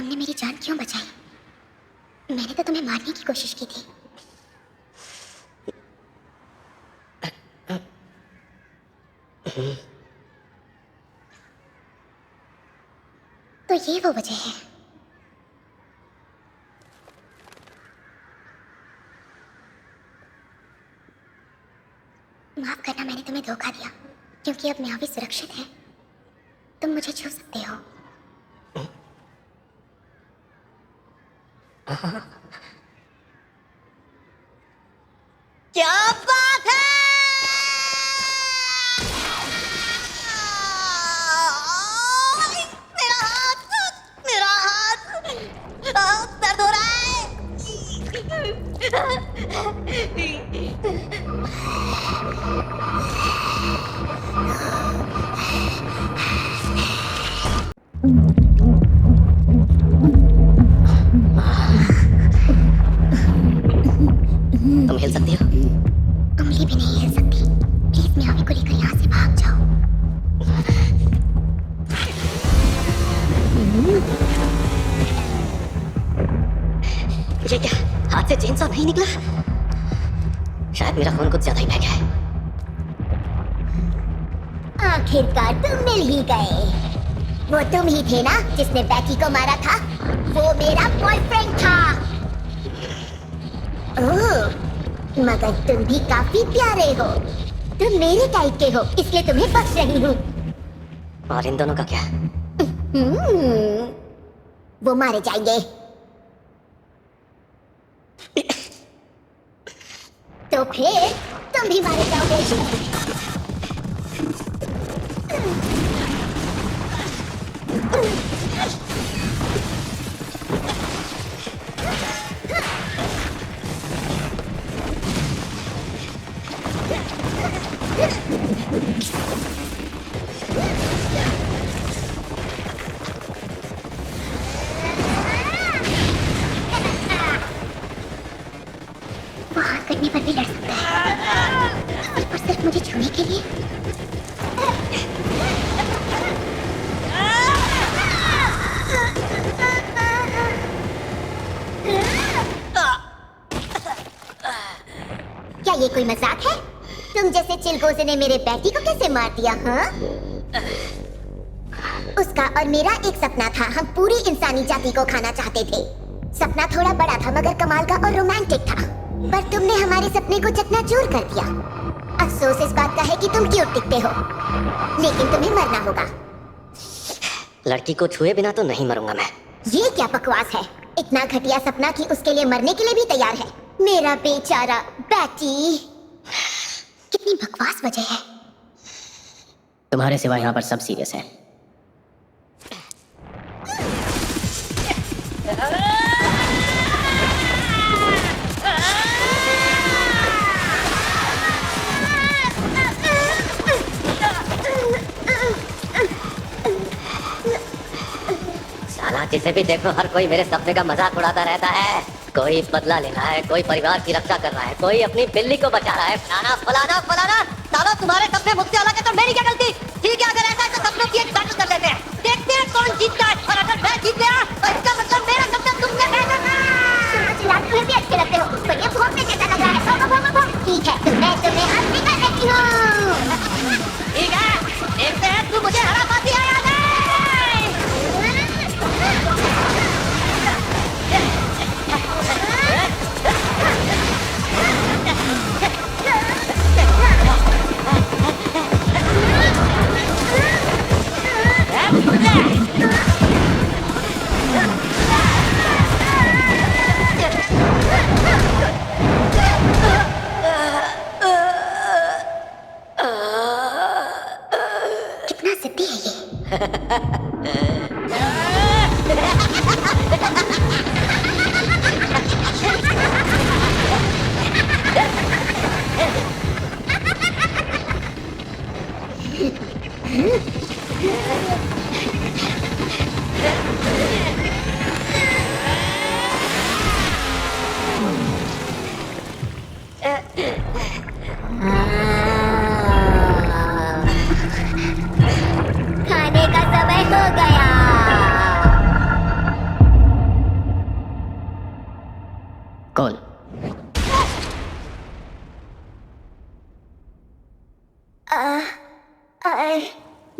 तुमने मेरी जान क्यों बचाई? मैंने तो तुम्हें मारने की कोशिश की थी। तो ये वो वजह है। माफ करना, मैंने तुम्हें धोखा दिया, क्योंकि अब मैं भी सुरक्षित है। तुम मुझे छू सकते हो। क्या बात है! मेरा हाथ दर्द हो रहा तुम हिल सकती हो? उंगली भी नहीं हिल सकती। प्लीज मियावी को लेकर यहाँ से भाग जाओ। ये क्या, हाथ से चेन सॉ नहीं निकला? शायद मेरा खून कुछ ज्यादा ही बह गया है। आखिरकार तुम मिल ही गए। वो तुम ही थे ना जिसने बैटी को मारा था? वो मेरा बॉयफ्रेंड था। ओह, मगर तुम भी काफी प्यारे हो। तुम मेरे टाइप के हो, इसलिए तुम्हें बख्श रही हूँ। और इन दोनों का क्या? वो मारे जाएंगे। तो फिर तुम भी मारे जाओगे। वो हाथ कटने पर भी लड़ सकता है, और सिर्फ मुझे छूने के लिए। क्या ये कोई मजाक है? तुम जैसे चिलगोजे ने मेरे बैटी को कैसे मार दिया? हाँ, उसका और मेरा एक सपना था। हम पूरी इंसानी जाति को खाना चाहते थे। सपना थोड़ा बड़ा था मगर कमाल का और रोमांटिक था। पर तुमने हमारे सपने को चकनाचूर कर दिया। अफसोस इस बात का है कि तुम क्यों टिकते हो, लेकिन तुम्हें मरना होगा। लड़की को छुए बिना तो नहीं मरूंगा मैं। ये क्या बकवास है? इतना घटिया सपना कि उसके लिए मरने के लिए भी तैयार है। मेरा बेचारा बैटी। कितनी बकवास वजह है। तुम्हारे सिवा यहाँ पर सब सीरियस है। साला जिसे भी देखो हर कोई मेरे सपने का मजाक उड़ाता रहता है। कोई बदला लेना है, कोई परिवार की रक्षा कर रहा है, कोई अपनी बिल्ली को बचा रहा है। फलाना फलाना फलाना। साला तुम्हारे सपने मुझसे अलग है तो मेरी क्या गलती? ठीक है, अगर ऐसा है तो सपनों की एक बैटल कर लेते हैं। देखते हैं कौन जीतता है। और अगर मैं जीत गया तो इसका मतलब मेरा सपना तुमने तय करना। चिल्लाते हुए भी अच्छे लगते हो, पर ये भौंकने जैसा लग रहा है। ठीक है, तो मैं तुम्हें हंसी कर देती हूँ। ठीक है, देखते हैं तू मुझे हरा पाती है या नहीं।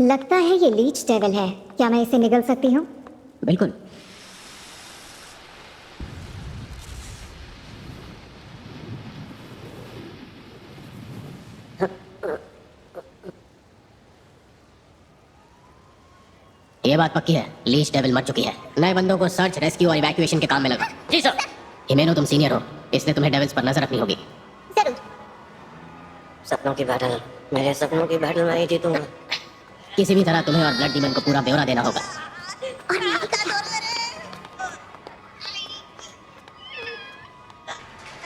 लगता है ये लीच डेविल है। क्या मैं इसे निगल सकती हूँ? बिल्कुल। ये बात पक्की है, लीच डेविल मर चुकी है। नए बंदों को सर्च, रेस्क्यू और इवैक्यूएशन के काम में लगा। जी सर। हिमेनो, तुम सीनियर हो, इसलिए तुम्हें डेविल्स पर नजर रखनी होगी। जरूर। सपनों की बैटल, मेरे सपनों की बैटल मैं ही जीतूंगा। किसी भी तरह तुम्हें और ब्लड डीमन को पूरा ब्यौरा देना होगा।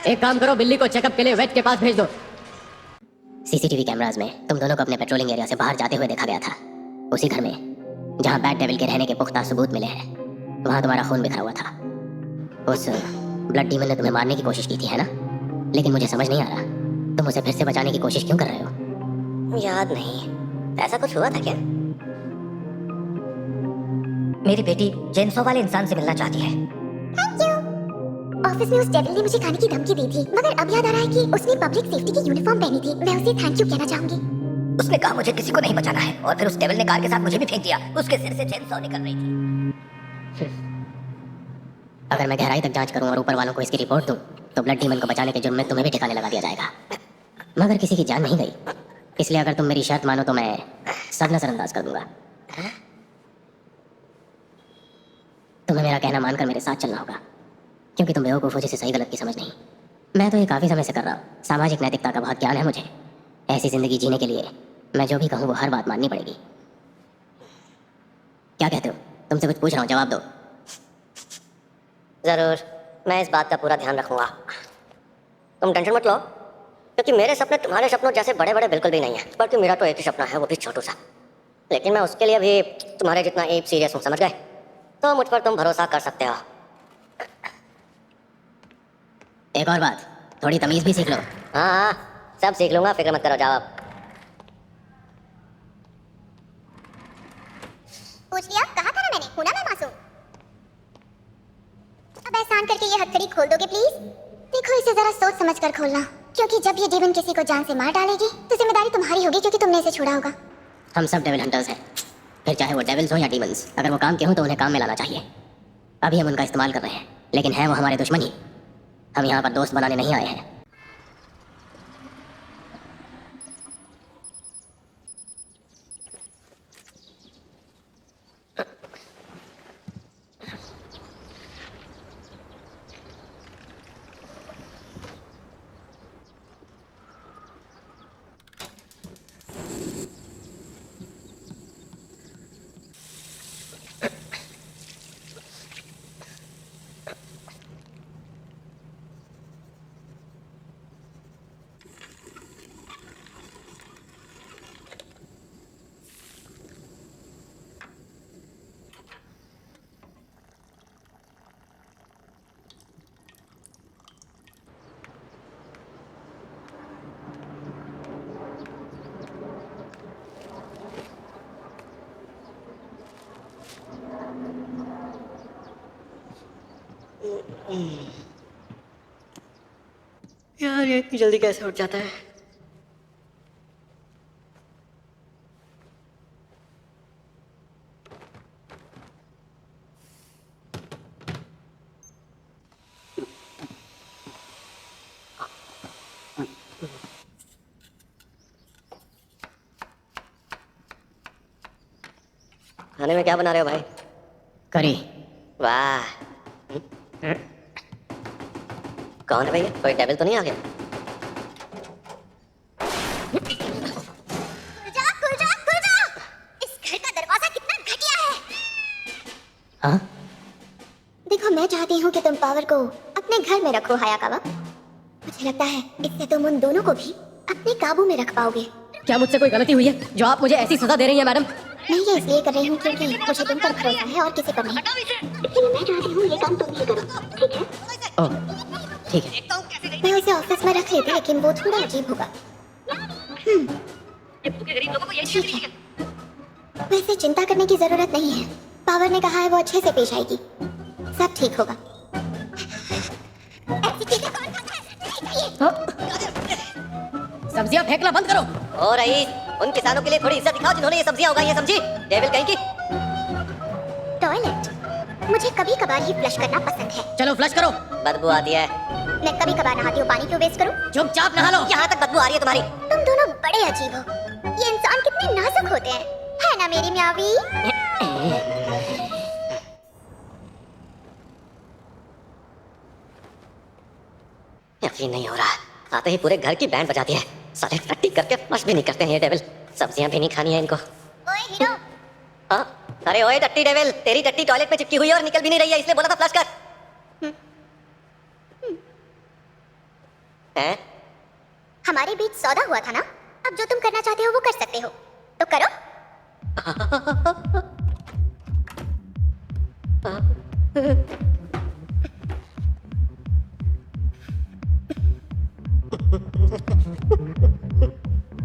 एक काम करो, बिल्ली को चेकअप के लिए वेट के पास भेज दो। सीसीटीवी कैमरास में तुम दोनों को अपने पेट्रोलिंग एरिया से बाहर जाते हुए देखा गया था। उसी घर में जहां बैड डेविल के रहने के पुख्ता सबूत मिले हैं, वहां तुम्हारा खून बिखरा हुआ था। उस ब्लड डीमन ने तुम्हें मारने की कोशिश की थी, है ना? लेकिन मुझे समझ नहीं आ रहा, तुम उसे फिर से बचाने की कोशिश क्यों कर रहे हो? याद नहीं, ऐसा कुछ हुआ था क्या? मेरी बेटी जेंसो वाले इंसान से मिलना चाहती है। Thank you. ऑफिस में उस डेविल ने मुझे खाने की धमकी दी थी, मगर अब याद आ रहा है कि उसने पब्लिक सेफ्टी की यूनिफॉर्म पहनी थी। मैं उसे थैंक यू कहना चाहूंगी। उसने कहा मुझे किसी को नहीं बचाना है, और फिर उस डेविल ने कार के साथ मुझे भी फेंक दिया। उसके सिर से चेनसॉ निकल रही थी। अगर मैं गहराई तक जांच करूं और ऊपर वालों को इसकी रिपोर्ट दूं, तो ब्लड डीमन को बचाने के जुर्म में तुम्हें भी ठिकाने लगा दिया जाएगा। मगर किसी की जान नहीं गई, इसलिए अगर तुम मेरी शर्त मानो तो मैं सब नजरअंदाज कर दूंगा। तुम्हें मेरा कहना मानकर मेरे साथ चलना होगा, क्योंकि तुम बेवकूफ हो जिसे सही गलत की समझ नहीं। मैं तो ये काफी समय से कर रहा हूँ। सामाजिक नैतिकता का बहुत ज्ञान है मुझे। ऐसी जिंदगी जीने के लिए मैं जो भी कहूँ वो हर बात माननी पड़ेगी। क्या कहते हो? तुमसे कुछ पूछ रहा हूँ, जवाब दो। जरूर, मैं इस बात का पूरा ध्यान रखूंगा। तुम टेंशन मत लो, क्योंकि मेरे सपने तुम्हारे सपनों जैसे बड़े बड़े बिल्कुल भी नहीं है। बल्कि मेरा तो एक ही सपना है, वो भी छोटू सा। लेकिन मैं उसके लिए भी तुम्हारे जितना एक सीरियस हूँ, समझ गए? तो मुझ पर तुम भरोसा कर सकते हो। एक और बात, थोड़ी तमीज भी सीख लो। हाँ हाँ, सब सीख लूंगा, फिक्र मत करो। जवाब पूछ लिया, कहा था ना मैंने, हूं ना मैं मासूम। अब एहसान करके ये हथकड़ी खोल दोगे प्लीज? देखो, इसे जरा सोच समझ कर खोलना, क्योंकि जब ये डेमन किसी को जान से मार डालेगी तो जिम्मेदारी तुम्हारी होगी, क्योंकि तुमने इसे छोड़ा होगा। हम सब डेविल हंटर्स हैं, फिर चाहे वो डेविल्स हो या डीमंस। अगर वो काम के हों तो उन्हें काम में लाना चाहिए। अभी हम उनका इस्तेमाल कर रहे हैं, लेकिन है वो हमारे दुश्मन ही। हम यहाँ पर दोस्त बनाने नहीं आए हैं। यार, ये इतनी जल्दी कैसे उठ जाता है? खाने में क्या बना रहे हो भाई? करी। वाह। कौन है भैया? कोई डेविल तो नहीं आ गया? खुल जा! इस घर का दरवाजा कितना घटिया है। हाँ? देखो, मैं चाहती हूँ कि तुम पावर को अपने घर में रखो हायाकावा। मुझे लगता है इससे तुम उन दोनों को भी अपने काबू में रख पाओगे। क्या मुझसे कोई गलती हुई है जो आप मुझे ऐसी सजा दे रही हैं, मैडम? मैं ये इसलिए कर रही हूँ क्योंकि मुझे तुम पर भरोसा है और किसी पर नहीं। लेकिन मैं चाहती हूँ ये काम तुम ही करो, ठीक है? ओह, ठीक है। मैं उसे ऑफिस में रख लेती, लेकिन वो थोड़ा अजीब होगा। ठीक है, वैसे चिंता करने की जरूरत नहीं है। पावर ने कहा है वो अच्छे से पेश आएगी, सब ठीक होगा। ऐसी चीजें कौन करता है? सब्जियां फेंकना बंद करो। ओ रईस, उन किसानों के लिए थोड़ी इज्जत दिखाओ जिन्होंने ये सब्जियां उगाई हैं, समझी? डेविल कहीं की। टॉयलेट मुझे कभी कभार ही फ्लश करना पसंद है। चलो फ्लश करो। बदबू आती है। मैं कभी कभार नहाती हूँ, पानी क्यों वेस्ट करूँ? चुपचाप नहा लो। यहाँ तक बदबू आ रही है तुम्हारी। तुम दोनों बड़े अजीब हो। ये इंसान कितने नाजुक होते हैं, है ना मेरी म्यावी? यकीन नहीं हो रहा, आते ही पूरे घर की बैंड बजाती है। साले टट्टी करके फ्लश भी नहीं करते हैं ये डेविल। सब्जियां भी नहीं खानी है इनको। ओए हीरो, हाँ? अरे ओए टट्टी डेविल, तेरी टट्टी टॉयलेट में चिपकी हुई है और निकल भी नहीं रही है, इसलिए बोला था फ्लश कर। हैं? हमारे बीच सौदा हुआ था ना? अब जो तुम करना चाहते हो वो कर सकते हो, तो करो।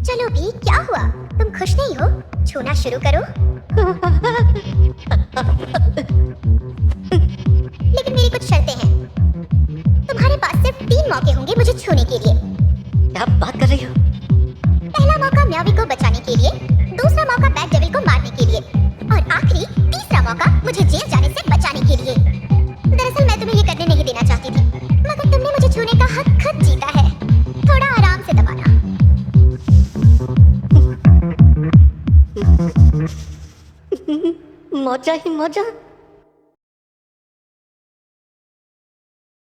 चलो भी, क्या हुआ? तुम खुश नहीं हो? छूना शुरू करो। लेकिन मेरी कुछ शर्तें हैं। तुम्हारे पास सिर्फ 3 मौके होंगे मुझे छूने के लिए। क्या बात कर रही हो? पहला मौका म्यावी को बचाने के लिए, दूसरा मौका बैड डेविल को मारने के लिए, और आखिरी तीसरा मौका मुझे जेल जाने से बचाने के लिए। दरअसल मैं तुम्हें ये करने नहीं देना चाहती थी, मगर तुमने मुझे छूने का हक खुद जीता है। थोड़ा आराम से दबाना। मौजा ही मौजा।